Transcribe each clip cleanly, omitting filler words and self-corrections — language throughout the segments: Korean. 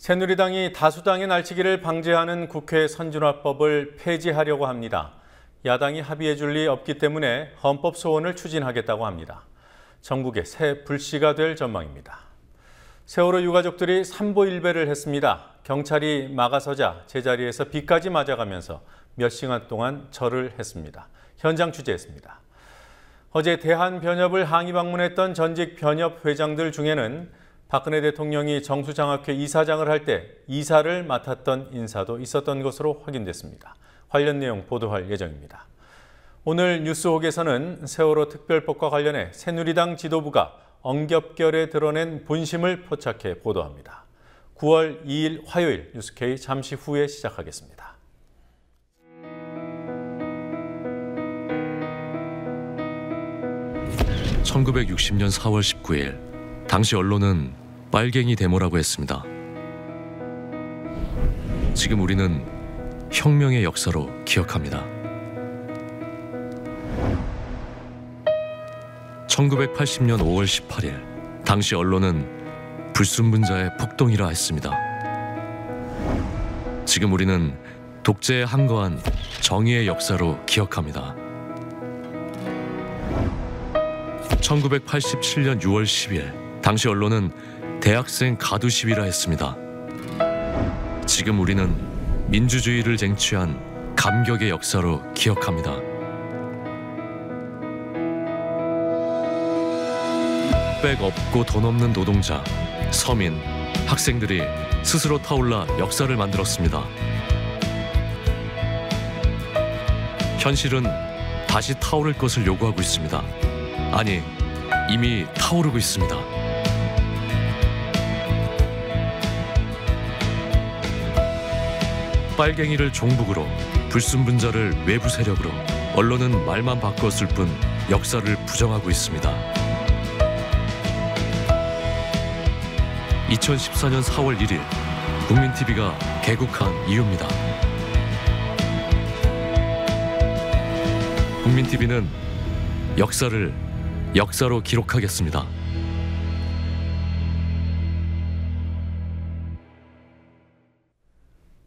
새누리당이 다수당의 날치기를 방지하는 국회 선진화법을 폐지하려고 합니다. 야당이 합의해 줄 리 없기 때문에 헌법 소원을 추진하겠다고 합니다. 전국의 새 불씨가 될 전망입니다. 세월호 유가족들이 삼보일배를 했습니다. 경찰이 막아서자 제자리에서 비까지 맞아가면서 몇 시간 동안 절을 했습니다. 현장 취재했습니다. 어제 대한변협을 항의 방문했던 전직 변협 회장들 중에는 박근혜 대통령이 정수장학회 이사장을 할 때 이사를 맡았던 인사도 있었던 것으로 확인됐습니다. 관련 내용 보도할 예정입니다. 오늘 뉴스옥에서는 세월호 특별법과 관련해 새누리당 지도부가 엉겹결에 드러낸 본심을 포착해 보도합니다. 9월 2일 화요일 뉴스K 잠시 후에 시작하겠습니다. (1960년 4월 19일) 당시 언론은 빨갱이 데모라고 했습니다. 지금 우리는 혁명의 역사로 기억합니다. 1980년 5월 18일 당시 언론은 불순분자의 폭동이라 했습니다. 지금 우리는 독재에 항거한 정의의 역사로 기억합니다. 1987년 6월 10일 당시 언론은 대학생 가두 시위라 했습니다. 지금 우리는 민주주의를 쟁취한 감격의 역사로 기억합니다. 백 없고 돈 없는 노동자, 서민, 학생들이 스스로 타올라 역사를 만들었습니다. 현실은 다시 타오를 것을 요구하고 있습니다. 아니, 이미 타오르고 있습니다. 빨갱이를 종북으로, 불순분자를 외부 세력으로, 언론은 말만 바꿨을 뿐 역사를 부정하고 있습니다. 2014년 4월 1일 국민TV가 개국한 이유입니다. 국민TV는 역사를 역사로 기록하겠습니다.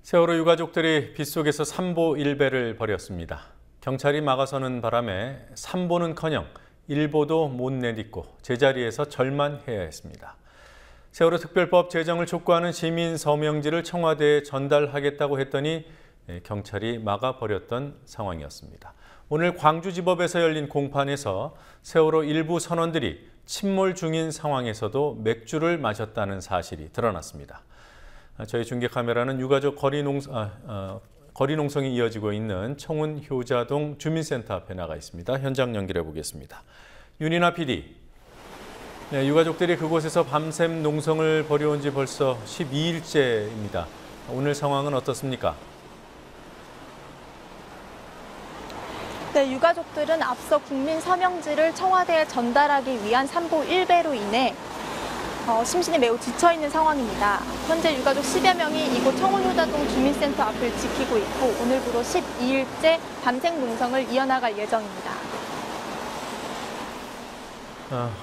세월호 유가족들이 빗속에서 삼보일배를 벌였습니다. 경찰이 막아서는 바람에 삼보는커녕 일보도 못 내딛고 제자리에서 절만 해야 했습니다. 세월호 특별법 제정을 촉구하는 시민 서명지를 청와대에 전달하겠다고 했더니 경찰이 막아버렸던 상황이었습니다. 오늘 광주지법에서 열린 공판에서 세월호 일부 선원들이 침몰 중인 상황에서도 맥주를 마셨다는 사실이 드러났습니다. 저희 중계카메라는 유가족 거리 농성이 이어지고 있는 청운 효자동 주민센터 앞에 나가 있습니다. 현장 연결해 보겠습니다. 윤이나 PD, 네, 유가족들이 그곳에서 밤샘 농성을 벌여온 지 벌써 12일째입니다. 오늘 상황은 어떻습니까? 네, 유가족들은 앞서 국민 서명지를 청와대에 전달하기 위한 삼보일배로 인해 심신이 매우 지쳐있는 상황입니다. 현재 유가족 10여 명이 이곳 청운효자동 주민센터 앞을 지키고 있고 오늘부로 12일째 밤샘 농성을 이어나갈 예정입니다.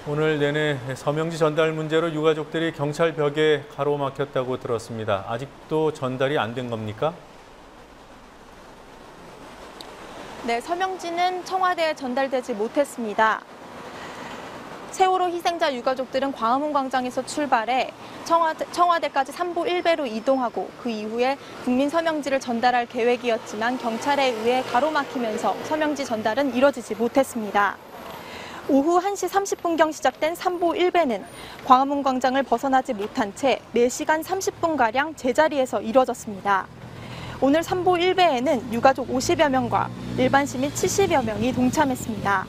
오늘 내내 서명지 전달 문제로 유가족들이 경찰 벽에 가로막혔다고 들었습니다. 아직도 전달이 안 된 겁니까? 네, 서명지는 청와대에 전달되지 못했습니다. 세월호 희생자 유가족들은 광화문 광장에서 출발해 청와대까지 삼보일배로 이동하고 그 이후에 국민 서명지를 전달할 계획이었지만 경찰에 의해 가로막히면서 서명지 전달은 이뤄지지 못했습니다. 오후 1시 30분경 시작된 삼보일배는 광화문 광장을 벗어나지 못한 채 4시간 30분가량 제자리에서 이뤄졌습니다. 오늘 삼보일배에는 유가족 50여 명과 일반 시민 70여 명이 동참했습니다.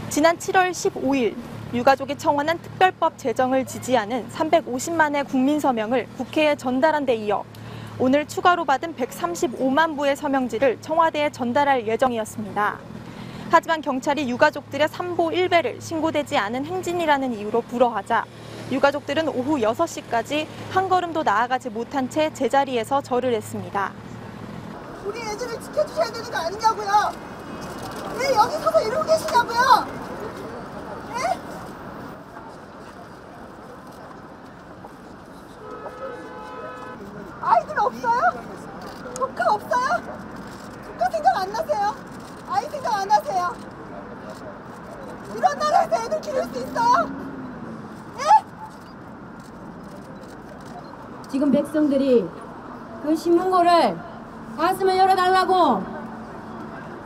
지난 7월 15일 유가족이 청원한 특별법 제정을 지지하는 350만의 국민 서명을 국회에 전달한 데 이어 오늘 추가로 받은 135만 부의 서명지를 청와대에 전달할 예정이었습니다. 하지만 경찰이 유가족들의 삼보일배를 신고되지 않은 행진이라는 이유로 불허하자 유가족들은 오후 6시까지 한 걸음도 나아가지 못한 채 제자리에서 절을 했습니다. 우리 애들을 지켜주셔야 되는 거 아니냐고요? 왜 여기 서서 이러고 계시냐고요? 네? 없어요? 국가 없어요? 국가 생각 안 나세요? 아이 생각 안 하세요? 이런 나라에서 애들 기를 수 있어요? 예? 지금 백성들이 그 신문고를 가슴을 열어달라고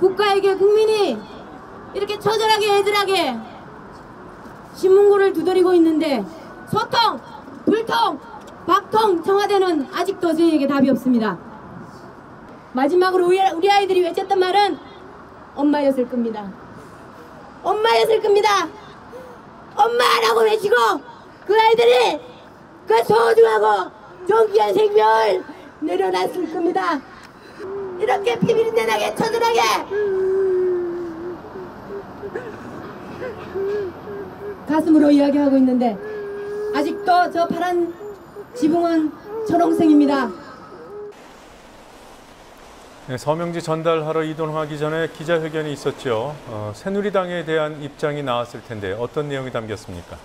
국가에게 국민이 이렇게 처절하게 애절하게 신문고를 두드리고 있는데 소통, 불통, 박통 청와대는 아직도 저희에게 답이 없습니다. 마지막으로 우리 아이들이 외쳤던 말은 엄마였을 겁니다. 엄마였을 겁니다. 엄마라고 외치고 그 아이들이 그 소중하고 존귀한 생명을 내려놨을 겁니다. 이렇게 비비린내나게 처절하게 가슴으로 이야기하고 있는데 아직도 저 파란 지붕은 초록색입니다. 네, 서명지 전달하러 이동하기 전에 기자회견이 있었죠. 새누리당에 대한 입장이 나왔을 텐데 어떤 내용이 담겼습니까?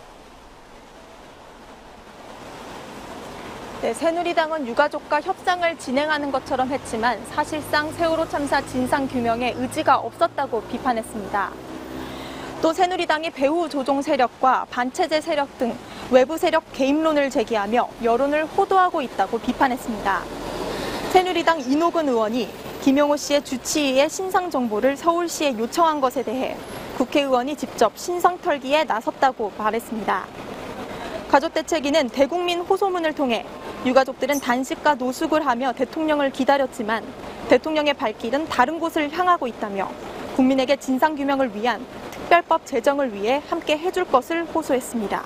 네, 새누리당은 유가족과 협상을 진행하는 것처럼 했지만 사실상 세월호 참사 진상규명에 의지가 없었다고 비판했습니다. 또 새누리당이 배후 조종 세력과 반체제 세력 등 외부 세력 개입론을 제기하며 여론을 호도하고 있다고 비판했습니다. 새누리당 이노근 의원이 김용호 씨의 주치의의 신상 정보를 서울시에 요청한 것에 대해 국회의원이 직접 신상 털기에 나섰다고 말했습니다. 가족대책위는 대국민 호소문을 통해 유가족들은 단식과 노숙을 하며 대통령을 기다렸지만 대통령의 발길은 다른 곳을 향하고 있다며 국민에게 진상규명을 위한 특별법 제정을 위해 함께 해줄 것을 호소했습니다.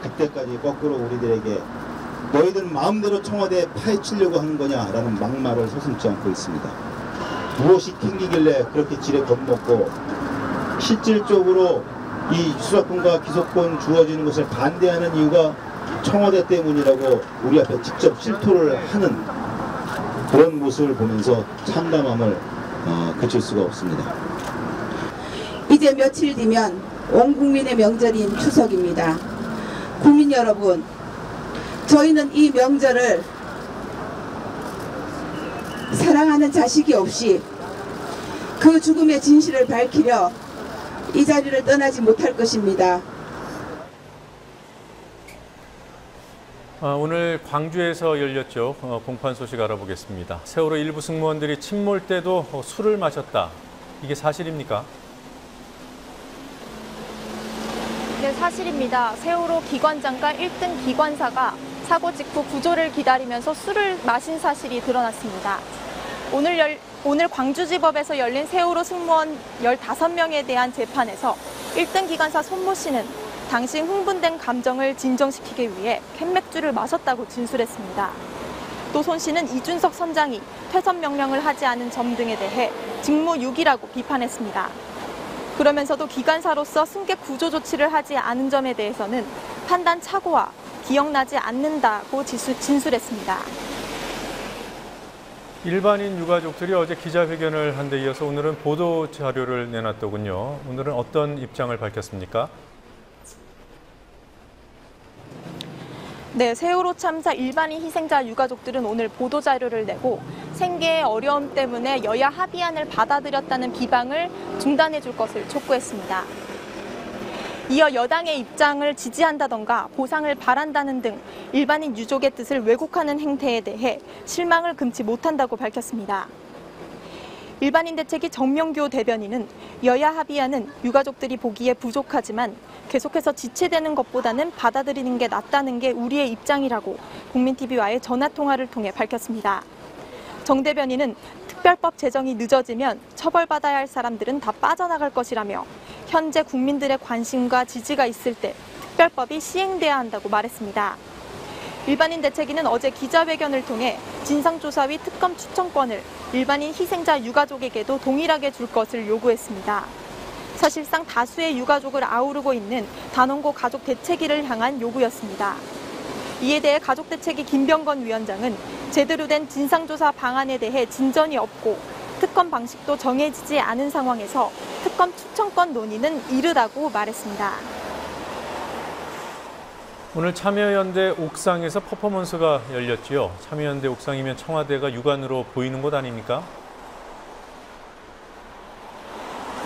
그때까지 거꾸로 우리들에게 너희들 마음대로 청와대에 파헤치려고 하는 거냐라는 막말을 서슴지 않고 있습니다. 무엇이 튕기길래 그렇게 지레 겁먹고 실질적으로 이 수사권과 기소권 주어지는 것을 반대하는 이유가 청와대 때문이라고 우리 앞에 직접 실토를 하는 그런 모습을 보면서 참담함을 그칠 수가 없습니다. 이제 며칠 뒤면 온 국민의 명절인 추석입니다. 국민 여러분, 저희는 이 명절을 사랑하는 자식이 없이 그 죽음의 진실을 밝히려 이 자리를 떠나지 못할 것입니다. 오늘 광주에서 열렸죠. 공판 소식 알아보겠습니다. 세월호 일부 승무원들이 침몰 때도 술을 마셨다. 이게 사실입니까? 네, 사실입니다. 세월호 기관장과 1등 기관사가 사고 직후 구조를 기다리면서 술을 마신 사실이 드러났습니다. 오늘 광주지법에서 열린 세월호 승무원 15명에 대한 재판에서 1등 기관사 손모 씨는 당시 흥분된 감정을 진정시키기 위해 캔맥주를 마셨다고 진술했습니다. 또 손 씨는 이준석 선장이 퇴선 명령을 하지 않은 점 등에 대해 직무유기라고 비판했습니다. 그러면서도 기관사로서 승객 구조 조치를 하지 않은 점에 대해서는 판단 착오와 기억나지 않는다고 진술했습니다. 일반인 유가족들이 어제 기자회견을 한 데 이어서 오늘은 보도 자료를 내놨더군요. 오늘은 어떤 입장을 밝혔습니까? 네, 세월호 참사 일반인 희생자 유가족들은 오늘 보도 자료를 내고 생계의 어려움 때문에 여야 합의안을 받아들였다는 비방을 중단해 줄 것을 촉구했습니다. 이어 여당의 입장을 지지한다던가 보상을 바란다는 등 일반인 유족의 뜻을 왜곡하는 행태에 대해 실망을 금치 못한다고 밝혔습니다. 일반인 대책위 정명교 대변인은 여야 합의안은 유가족들이 보기에 부족하지만 계속해서 지체되는 것보다는 받아들이는 게 낫다는 게 우리의 입장이라고 국민TV와의 전화통화를 통해 밝혔습니다. 정 대변인은 특별법 제정이 늦어지면 처벌받아야 할 사람들은 다 빠져나갈 것이라며 현재 국민들의 관심과 지지가 있을 때 특별법이 시행돼야 한다고 말했습니다. 일반인 대책위는 어제 기자회견을 통해 진상조사위 특검 추천권을 일반인 희생자 유가족에게도 동일하게 줄 것을 요구했습니다. 사실상 다수의 유가족을 아우르고 있는 단원고 가족대책위를 향한 요구였습니다. 이에 대해 가족대책위 김병건 위원장은 제대로 된 진상조사 방안에 대해 진전이 없고 특검 방식도 정해지지 않은 상황에서 특검 추천권 논의는 이르다고 말했습니다. 오늘 참여연대 옥상에서 퍼포먼스가 열렸지요. 참여연대 옥상이면 청와대가 육안으로 보이는 곳 아닙니까?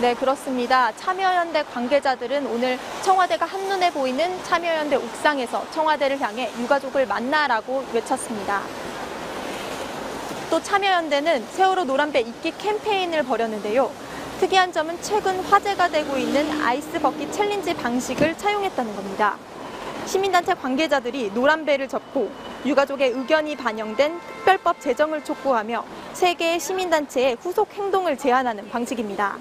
네, 그렇습니다. 참여연대 관계자들은 오늘 청와대가 한눈에 보이는 참여연대 옥상에서 청와대를 향해 유가족을 만나라고 외쳤습니다. 또 참여연대는 세월호 노란배 입기 캠페인을 벌였는데요. 특이한 점은 최근 화제가 되고 있는 아이스 버킷 챌린지 방식을 차용했다는 겁니다. 시민단체 관계자들이 노란배를 접고 유가족의 의견이 반영된 특별법 제정을 촉구하며 3개의 시민단체의 후속 행동을 제안하는 방식입니다.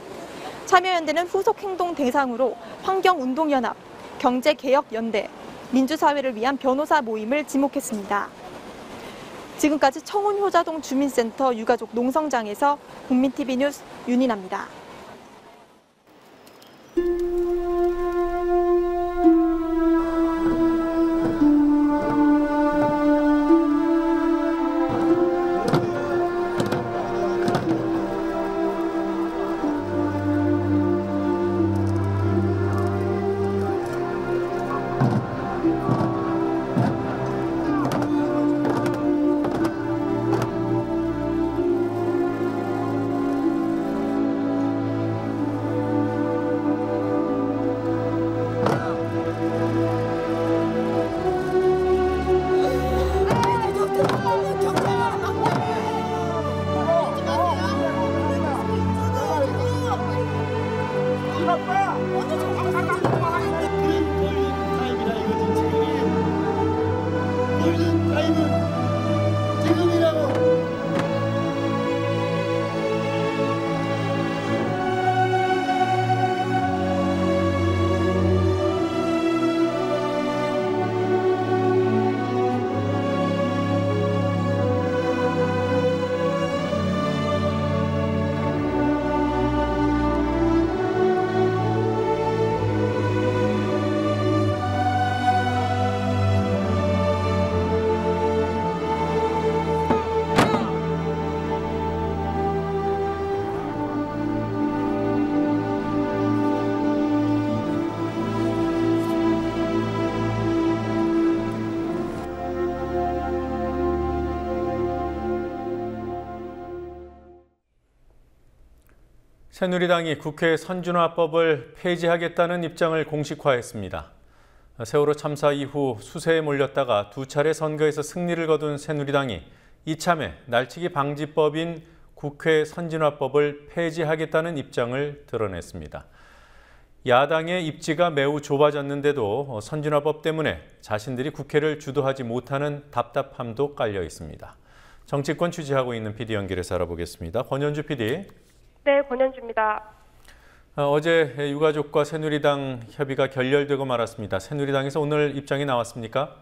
참여연대는 후속 행동 대상으로 환경운동연합, 경제개혁연대, 민주사회를 위한 변호사 모임을 지목했습니다. 지금까지 청운효자동 주민센터 유가족 농성장에서 국민TV 뉴스 윤인아입니다. 새누리당이 국회 선진화법을 폐지하겠다는 입장을 공식화했습니다. 세월호 참사 이후 수세에 몰렸다가 2차례 선거에서 승리를 거둔 새누리당이 이참에 날치기 방지법인 국회 선진화법을 폐지하겠다는 입장을 드러냈습니다. 야당의 입지가 매우 좁아졌는데도 선진화법 때문에 자신들이 국회를 주도하지 못하는 답답함도 깔려 있습니다. 정치권 취재하고 있는 PD 연결해서 알아보겠습니다. 권현주 PD. 네, 권현주입니다. 어제 유가족과 새누리당 협의가 결렬되고 말았습니다. 새누리당에서 오늘 입장이 나왔습니까?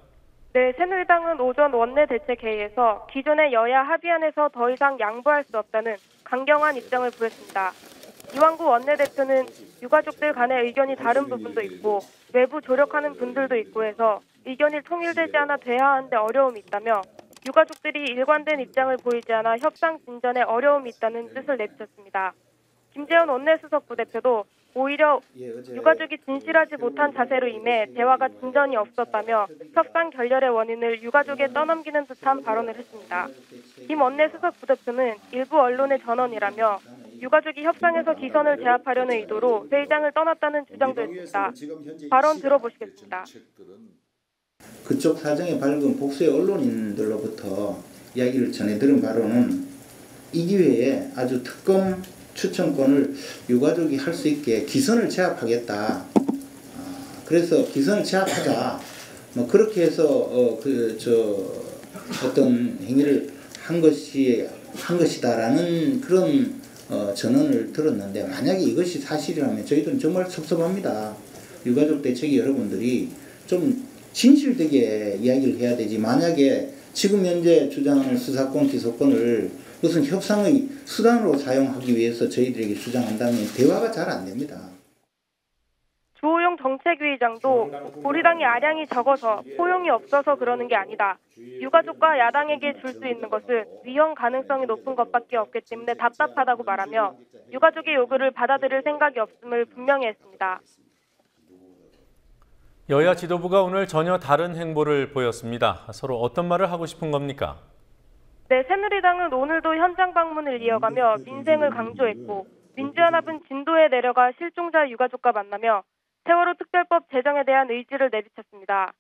네, 새누리당은 오전 원내대책회의에서 기존의 여야 합의안에서 더 이상 양보할 수 없다는 강경한 입장을 보였습니다. 이완구 원내대표는 유가족들 간의 의견이 다른 부분도 있고 외부 조력하는 분들도 있고 해서 의견이 통일되지 않아 대화하는데 어려움이 있다며 유가족들이 일관된 입장을 보이지 않아 협상 진전에 어려움이 있다는 뜻을 내비쳤습니다. 김재원 원내수석 부대표도 오히려 유가족이 진실하지 못한 자세로 임해 대화가 진전이 없었다며 협상 결렬의 원인을 유가족에 떠넘기는 듯한 발언을 했습니다. 김 원내수석 부대표는 일부 언론의 전언이라며 유가족이 협상에서 기선을 제압하려는 의도로 회의장을 떠났다는 주장도 했습니다. 발언 들어보시겠습니다. 그쪽 사정에 밝은 복수의 언론인들로부터 이야기를 전해 들은 바로는 이 기회에 아주 특검 추천권을 유가족이 할 수 있게 기선을 제압하겠다. 그래서 기선을 제압하자. 뭐 그렇게 해서 어떤 행위를 한 것이다라는 그런 전언을 들었는데 만약에 이것이 사실이라면 저희들은 정말 섭섭합니다. 유가족 대책위 여러분들이 좀 진실되게 이야기를 해야 되지. 만약에 지금 현재 주장하는 수사권, 기소권을 무슨 협상의 수단으로 사용하기 위해서 저희들에게 주장한다면 대화가 잘 안 됩니다. 주호영 정책위의장도 우리당이 아량이 적어서 포용이 없어서 그러는 게 아니다. 유가족과 야당에게 줄 수 있는 것은 위헌 가능성이 높은 것밖에 없기 때문에 답답하다고 말하며 유가족의 요구를 받아들일 생각이 없음을 분명히 했습니다. 여야 지도부가 오늘 전혀 다른 행보를 보였습니다. 서로 어떤 말을 하고 싶은 겁니까? 네, 새누리당은 오늘도 현장 방문을 이어가며 민생을 강조했고 민주연합은 진도에 내려가 실종자 유가족과 만나며 세월호 특별법 제정에 대한 의지를 내비쳤습니다.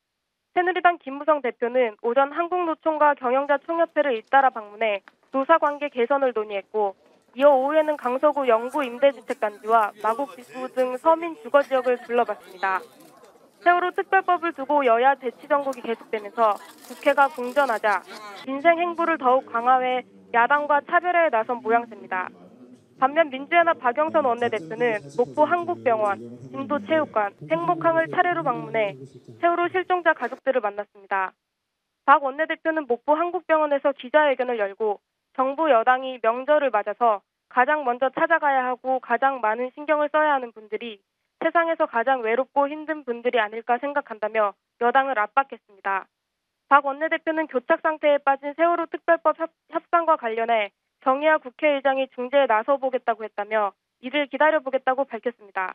새누리당 김무성 대표는 오전 한국노총과 경영자 총협회를 잇따라 방문해 노사관계 개선을 논의했고 이어 오후에는 강서구 영구 임대주택단지와 마곡 지구 등 서민 주거지역을 둘러봤습니다. 세월호 특별법을 두고 여야 대치 전국이 계속되면서 국회가 공전하자 민생 행보를 더욱 강화해 야당과 차별화에 나선 모양새입니다. 반면 민주연합 박영선 원내대표는 목포 한국병원, 진도체육관, 생목항을 차례로 방문해 세월호 실종자 가족들을 만났습니다. 박 원내대표는 목포 한국병원에서 기자회견을 열고 정부 여당이 명절을 맞아서 가장 먼저 찾아가야 하고 가장 많은 신경을 써야 하는 분들이 세상에서 가장 외롭고 힘든 분들이 아닐까 생각한다며 여당을 압박했습니다. 박 원내대표는 교착 상태에 빠진 세월호 특별법 협상과 관련해 정의화 국회의장이 중재에 나서보겠다고 했다며 이를 기다려보겠다고 밝혔습니다.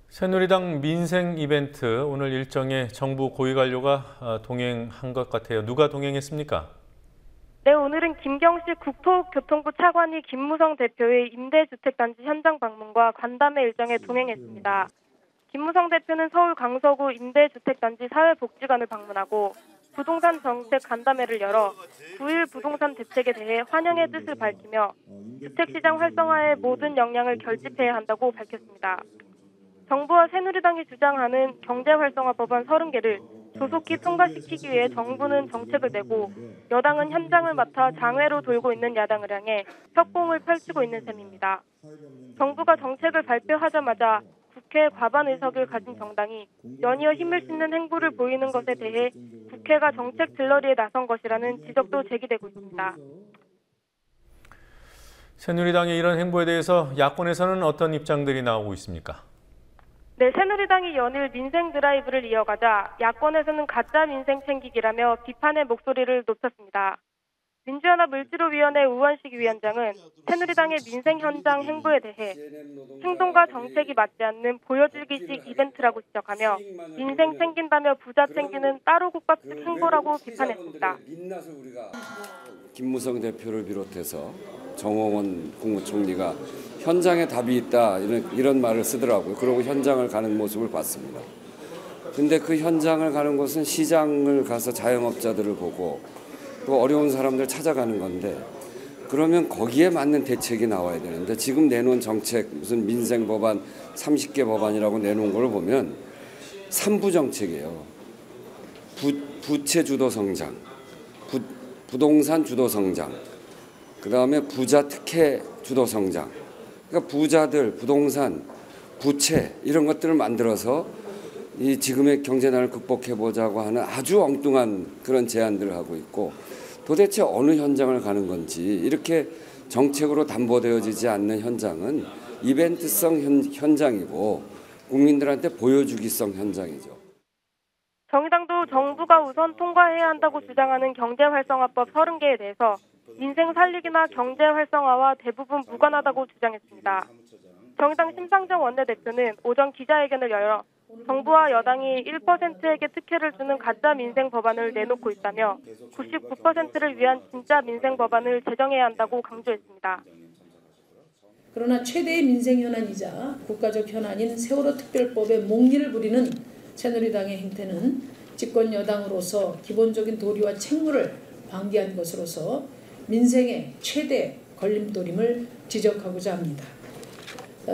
새누리당 민생 이벤트 오늘 일정에 정부 고위 관료가 동행한 것 같아요. 누가 동행했습니까? 네, 오늘은 김경식 국토교통부 차관이 김무성 대표의 임대주택단지 현장 방문과 간담회 일정에 동행했습니다. 김무성 대표는 서울 강서구 임대주택단지 사회복지관을 방문하고 부동산 정책 간담회를 열어 9.1 부동산 대책에 대해 환영의 뜻을 밝히며 주택시장 활성화에 모든 역량을 결집해야 한다고 밝혔습니다. 정부와 새누리당이 주장하는 경제활성화 법안 30개를 조속히 통과시키기 위해 정부는 정책을 내고 여당은 현장을 맡아 장외로 돌고 있는 야당을 향해 협공을 펼치고 있는 셈입니다. 정부가 정책을 발표하자마자 국회 과반 의석을 가진 정당이 연이어 힘을 싣는 행보를 보이는 것에 대해 국회가 정책 들러리에 나선 것이라는 지적도 제기되고 있습니다. 새누리당의 이런 행보에 대해서 야권에서는 어떤 입장들이 나오고 있습니까? 네, 새누리당이 연일 민생 드라이브를 이어가자 야권에서는 가짜 민생 챙기기라며 비판의 목소리를 높였습니다. 민주연합 을지로위원회 우원식 위원장은 새누리당의 민생 현장 행보에 대해 행동과 정책이 맞지 않는 보여주기식 이벤트라고 지적하며 민생 챙긴다며 부자 챙기는 따로 국밥식 행보라고 비판했습니다. 김무성 대표를 비롯해서 정홍원 국무총리가 현장에 답이 있다 이런 말을 쓰더라고요. 그러고 현장을 가는 모습을 봤습니다. 근데 그 현장을 가는 곳은 시장을 가서 자영업자들을 보고 또 어려운 사람들 찾아가는 건데 그러면 거기에 맞는 대책이 나와야 되는데 지금 내놓은 정책 무슨 민생 법안 30개 법안이라고 내놓은 걸 보면 3부 정책이에요. 부채 주도 성장, 부동산 주도 성장, 그다음에 부자 특혜 주도 성장. 그러니까 부자들, 부동산, 부채 이런 것들을 만들어서 이 지금의 경제난을 극복해보자고 하는 아주 엉뚱한 그런 제안들을 하고 있고 도대체 어느 현장을 가는 건지 이렇게 정책으로 담보되어지지 않는 현장은 이벤트성 현장이고 국민들한테 보여주기성 현장이죠. 정의당도 정부가 우선 통과해야 한다고 주장하는 경제활성화법 30개에 대해서 민생 살리기나 경제 활성화와 대부분 무관하다고 주장했습니다. 정의당 심상정 원내대표는 오전 기자회견을 열어 정부와 여당이 1%에게 특혜를 주는 가짜 민생 법안을 내놓고 있다며 99%를 위한 진짜 민생 법안을 제정해야 한다고 강조했습니다. 그러나 최대의 민생 현안이자 국가적 현안인 세월호 특별법에 몽리를 부리는 새누리당의 행태는 집권 여당으로서 기본적인 도리와 책무를 방기한 것으로서 민생의 최대 걸림돌임을 지적하고자 합니다.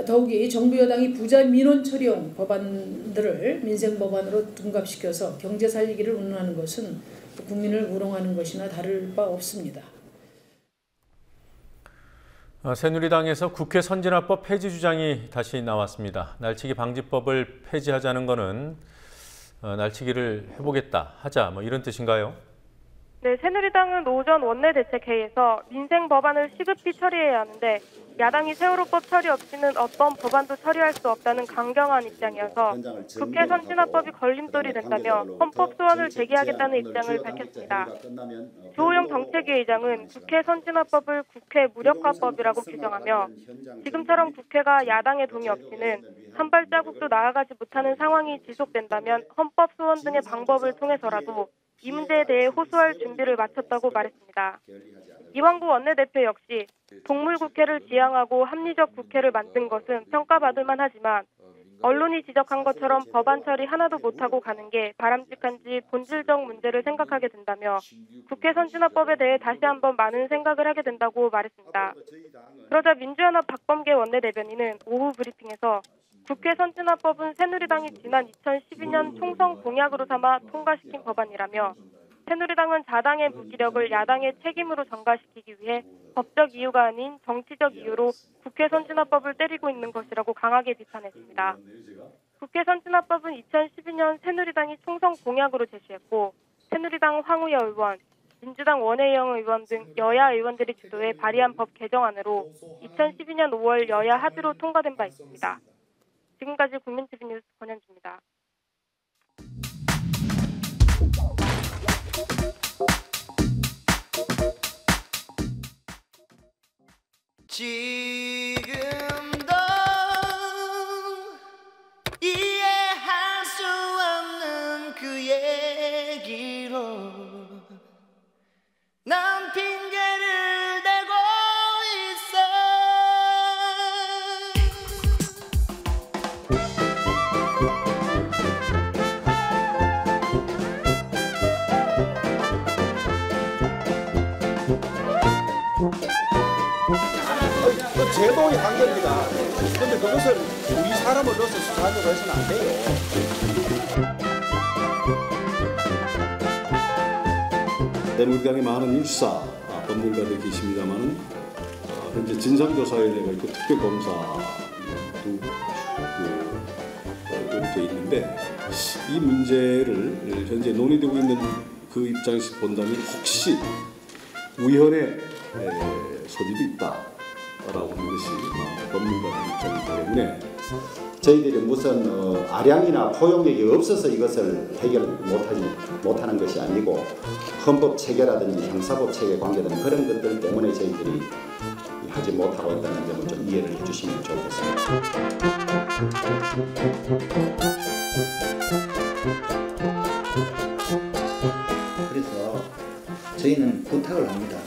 더욱이 정부 여당이 부자 민원 처리용 법안들을 민생 법안으로 둔갑시켜서 경제 살리기를 운운하는 것은 국민을 우롱하는 것이나 다를 바 없습니다. 새누리당에서 국회 선진화법 폐지 주장이 다시 나왔습니다. 날치기 방지법을 폐지하자는 것은 날치기를 해보겠다, 하자 이런 뜻인가요? 네, 새누리당은 오전 원내대책회의에서 민생 법안을 시급히 처리해야 하는데 야당이 세월호법 처리 없이는 어떤 법안도 처리할 수 없다는 강경한 입장이어서 국회 선진화법이 걸림돌이 된다며 헌법 소원을 제기하겠다는 입장을 밝혔습니다. 주호영 정책위의장은 국회 선진화법을 국회 무력화법이라고 규정하며 지금처럼 국회가 야당의 동의 없이는 한 발자국도 나아가지 못하는 상황이 지속된다면 헌법 소원 등의 방법을 통해서라도 이 문제에 대해 호소할 준비를 마쳤다고 말했습니다. 이완구 원내대표 역시 동물국회를 지향하고 합리적 국회를 만든 것은 평가받을 만하지만 언론이 지적한 것처럼 법안 처리 하나도 못하고 가는 게 바람직한지 본질적 문제를 생각하게 된다며 국회 선진화법에 대해 다시 한번 많은 생각을 하게 된다고 말했습니다. 그러자 민주연합 박범계 원내대변인은 오후 브리핑에서 국회 선진화법은 새누리당이 지난 2012년 총선 공약으로 삼아 통과시킨 법안이라며 새누리당은 자당의 무기력을 야당의 책임으로 전가시키기 위해 법적 이유가 아닌 정치적 이유로 국회 선진화법을 때리고 있는 것이라고 강하게 비판했습니다. 국회 선진화법은 2012년 새누리당이 총선 공약으로 제시했고 새누리당 황우여 의원, 민주당 원혜영 의원 등 여야 의원들이 주도해 발의한 법 개정안으로 2012년 5월 여야 합의로 통과된 바 있습니다. 지금까지 국민TV 뉴스 권현주입니다. 지금도 이해할 수 없는 그 얘기로 난 핑계를 대고 있어. 제도의 한계입니다. 그런데 그것을 우리 사람을 넣어서 수사하려고 해서는 안 돼요. 새누리당의 많은 일사 법률가들이 계십니다만은 현재 진상조사위원회가 있고 특별검사도 이렇게 있는데 이 문제를 현재 논의되고 있는 그 입장에서 본다면 혹시 위헌의 소지도 있다. 라고 하는 것이 법률가의 입장이기 때문에 저희들이 무슨 아량이나 포용력이 없어서 이것을 해결 못하는 것이 아니고 헌법 체계라든지 형사법 체계 관계되는 그런 것들 때문에 저희들이 하지 못하고 있다는 점을 좀 이해를 해주시면 좋겠습니다. 그래서 저희는 부탁을 합니다.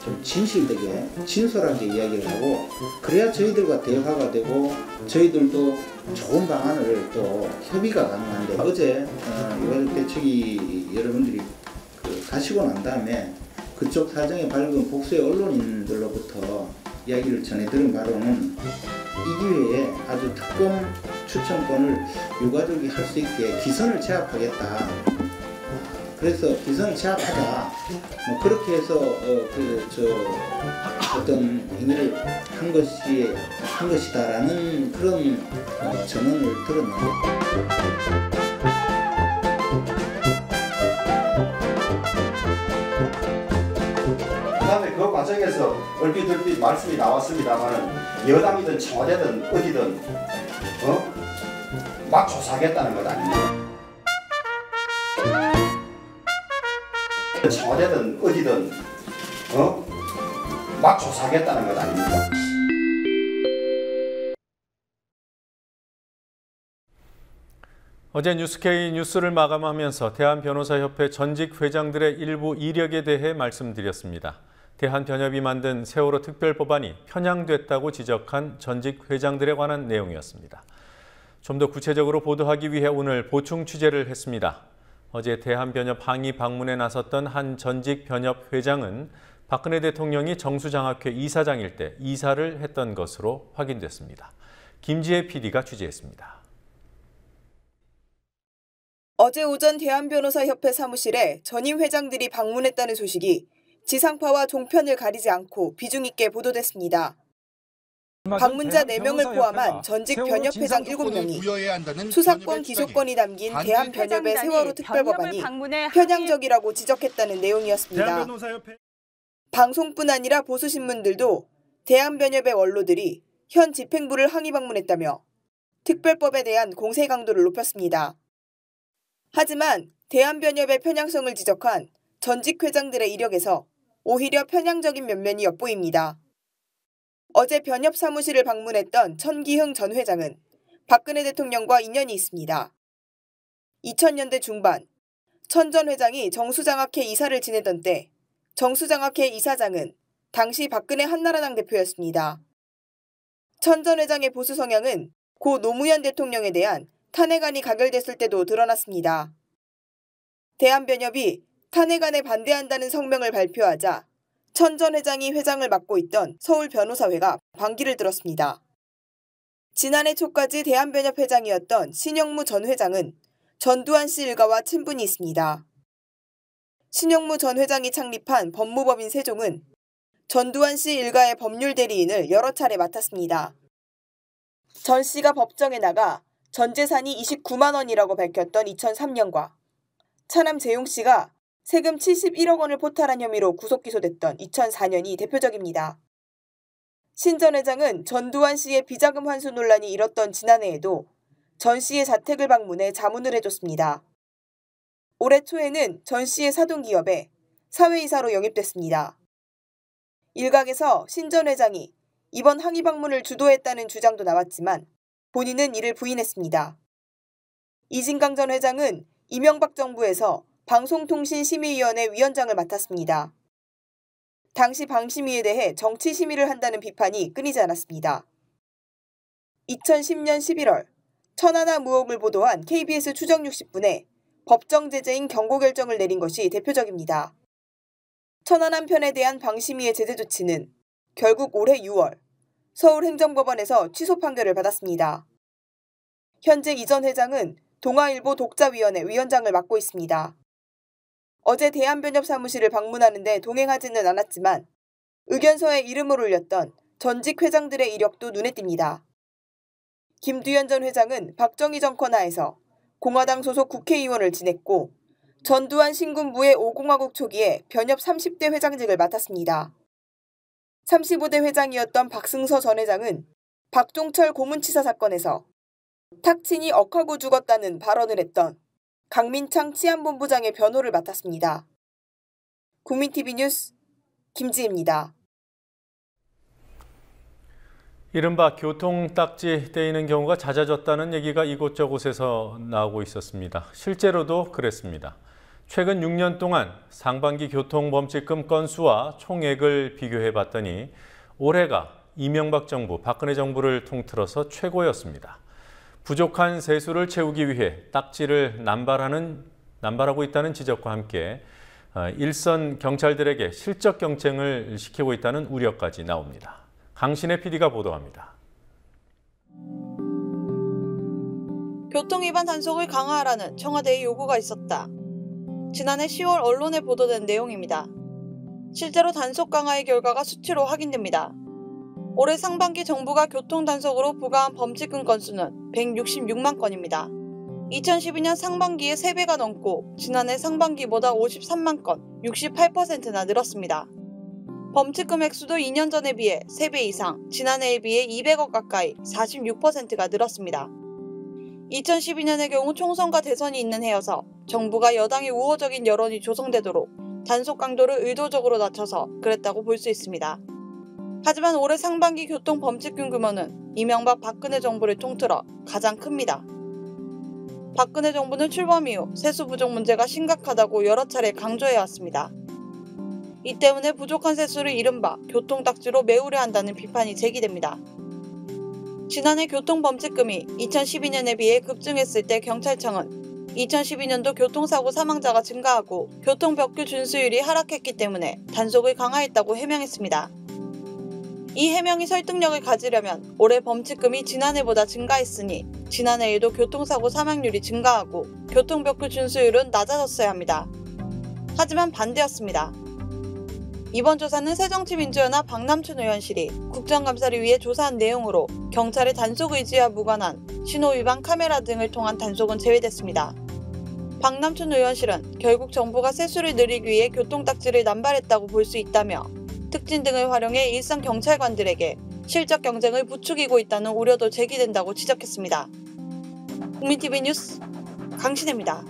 좀 진실되게 진솔하게 이야기를 하고 그래야 저희들과 대화가 되고 저희들도 좋은 방안을 또 협의가 가능한데 어제 유가족 대책위 여러분들이 가시고 난 다음에 그쪽 사정에 밝은 복수의 언론인들로부터 이야기를 전해 들은 바로는 이 기회에 아주 특검 추천권을 유가족이 할 수 있게 기선을 제압하겠다. 그래서 기선을 제압하자. 뭐 그렇게 해서 어떤 행위를 한 것이다라는 그런 전언을 들었는데. 그다음에 그 과정에서 얼핏 말씀이 나왔습니다만은 여당이든 청와대든 어디든 막 조사하겠다는 것 아닙니까? 청와대든 어디든 막 조사하겠다는 것 아닙니까? 어제 뉴스K 뉴스를 마감하면서 대한변호사협회 전직 회장들의 일부 이력에 대해 말씀드렸습니다. 대한변협이 만든 세월호 특별법안이 편향됐다고 지적한 전직 회장들에 관한 내용이었습니다. 좀 더 구체적으로 보도하기 위해 오늘 보충 취재를 했습니다. 어제 대한변협 항의 방문에 나섰던 한 전직 변협 회장은 박근혜 대통령이 정수장학회 이사장일 때 이사를 했던 것으로 확인됐습니다. 김지혜 PD가 취재했습니다. 어제 오전 대한변호사협회 사무실에 전임 회장들이 방문했다는 소식이 지상파와 종편을 가리지 않고 비중 있게 보도됐습니다. 방문자 4명을 포함한 전직 변협회장 7명이 수사권 기소권이 담긴 대한변협의 세월호 특별법안이 편향적이라고 지적했다는 내용이었습니다. 방송뿐 아니라 보수신문들도 대한변협의 원로들이 현 집행부를 항의 방문했다며 특별법에 대한 공세 강도를 높였습니다. 하지만 대한변협의 편향성을 지적한 전직 회장들의 이력에서 오히려 편향적인 면면이 엿보입니다. 어제 변협 사무실을 방문했던 천기흥 전 회장은 박근혜 대통령과 인연이 있습니다. 2000년대 중반 천 전 회장이 정수장학회 이사를 지내던 때 정수장학회 이사장은 당시 박근혜 한나라당 대표였습니다. 천 전 회장의 보수 성향은 고 노무현 대통령에 대한 탄핵안이 가결됐을 때도 드러났습니다. 대한변협이 탄핵안에 반대한다는 성명을 발표하자 천 전 회장이 회장을 맡고 있던 서울변호사회가 반기를 들었습니다. 지난해 초까지 대한변협 회장이었던 신영무 전 회장은 전두환 씨 일가와 친분이 있습니다. 신영무 전 회장이 창립한 법무법인 세종은 전두환 씨 일가의 법률 대리인을 여러 차례 맡았습니다. 전 씨가 법정에 나가 전 재산이 29만 원이라고 밝혔던 2003년과 차남 재용 씨가 세금 71억 원을 포탈한 혐의로 구속 기소됐던 2004년이 대표적입니다. 신 전 회장은 전두환 씨의 비자금 환수 논란이 일었던 지난해에도 전 씨의 자택을 방문해 자문을 해줬습니다. 올해 초에는 전 씨의 사돈기업에 사회이사로 영입됐습니다. 일각에서 신 전 회장이 이번 항의 방문을 주도했다는 주장도 나왔지만 본인은 이를 부인했습니다. 이진강 전 회장은 이명박 정부에서 방송통신심의위원회 위원장을 맡았습니다. 당시 방심위에 대해 정치 심의를 한다는 비판이 끊이지 않았습니다. 2010년 11월 천안함 의혹을 보도한 KBS 추정 60분에 법정 제재인 경고 결정을 내린 것이 대표적입니다. 천안함 편에 대한 방심위의 제재 조치는 결국 올해 6월 서울행정법원에서 취소 판결을 받았습니다. 현재 이 전 회장은 동아일보 독자위원회 위원장을 맡고 있습니다. 어제 대한변협 사무실을 방문하는데 동행하지는 않았지만 의견서에 이름을 올렸던 전직 회장들의 이력도 눈에 띕니다. 김두현 전 회장은 박정희 정권 하에서 공화당 소속 국회의원을 지냈고 전두환 신군부의 5공화국 초기에 변협 30대 회장직을 맡았습니다. 35대 회장이었던 박승서 전 회장은 박종철 고문치사 사건에서 탁친이 억하고 죽었다는 발언을 했던 강민창 치안본부장의 변호를 맡았습니다. 국민TV 뉴스 김지혜입니다. 이른바 교통딱지 떼이는 경우가 잦아졌다는 얘기가 이곳저곳에서 나오고 있었습니다. 실제로도 그랬습니다. 최근 6년 동안 상반기 교통범칙금 건수와 총액을 비교해봤더니 올해가 이명박 정부, 박근혜 정부를 통틀어서 최고였습니다. 부족한 세수를 채우기 위해 딱지를 남발하고 있다는 지적과 함께 일선 경찰들에게 실적 경쟁을 시키고 있다는 우려까지 나옵니다. 강신혜 PD가 보도합니다. 교통위반 단속을 강화하라는 청와대의 요구가 있었다. 지난해 10월 언론에 보도된 내용입니다. 실제로 단속 강화의 결과가 수치로 확인됩니다. 올해 상반기 정부가 교통단속으로 부과한 범칙금 건수는 166만 건입니다. 2012년 상반기에 3배가 넘고 지난해 상반기보다 53만 건, 68%나 늘었습니다. 범칙금 액수도 2년 전에 비해 3배 이상, 지난해에 비해 200억 가까이 46%가 늘었습니다. 2012년의 경우 총선과 대선이 있는 해여서 정부가 여당의 우호적인 여론이 조성되도록 단속 강도를 의도적으로 낮춰서 그랬다고 볼 수 있습니다. 하지만 올해 상반기 교통범칙금 규모는 이명박 박근혜 정부를 통틀어 가장 큽니다. 박근혜 정부는 출범 이후 세수 부족 문제가 심각하다고 여러 차례 강조해왔습니다. 이 때문에 부족한 세수를 이른바 교통딱지로 메우려 한다는 비판이 제기됩니다. 지난해 교통범칙금이 2012년에 비해 급증했을 때 경찰청은 2012년도 교통사고 사망자가 증가하고 교통법규 준수율이 하락했기 때문에 단속을 강화했다고 해명했습니다. 이 해명이 설득력을 가지려면 올해 범칙금이 지난해보다 증가했으니 지난해에도 교통사고 사망률이 증가하고 교통법규 준수율은 낮아졌어야 합니다. 하지만 반대였습니다. 이번 조사는 새정치민주연합 박남춘 의원실이 국정감사를 위해 조사한 내용으로 경찰의 단속 의지와 무관한 신호위반 카메라 등을 통한 단속은 제외됐습니다. 박남춘 의원실은 결국 정부가 세수를 늘리기 위해 교통딱지를 남발했다고 볼 수 있다며 특진 등을 활용해 일선 경찰관들에게 실적 경쟁을 부추기고 있다는 우려도 제기된다고 지적했습니다. 국민TV 뉴스 강신혜입니다.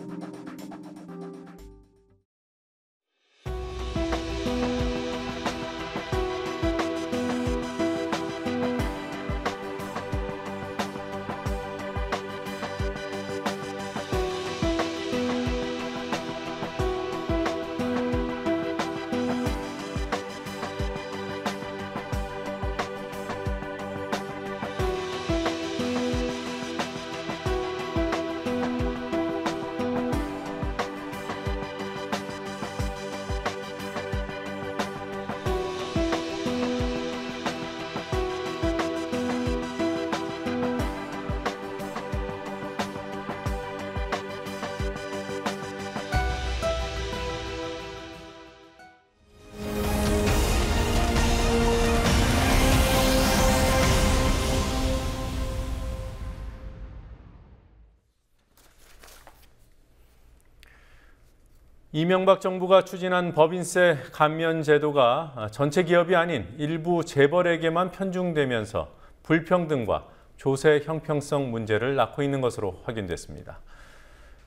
이명박 정부가 추진한 법인세 감면 제도가 전체 기업이 아닌 일부 재벌에게만 편중되면서 불평등과 조세 형평성 문제를 낳고 있는 것으로 확인됐습니다.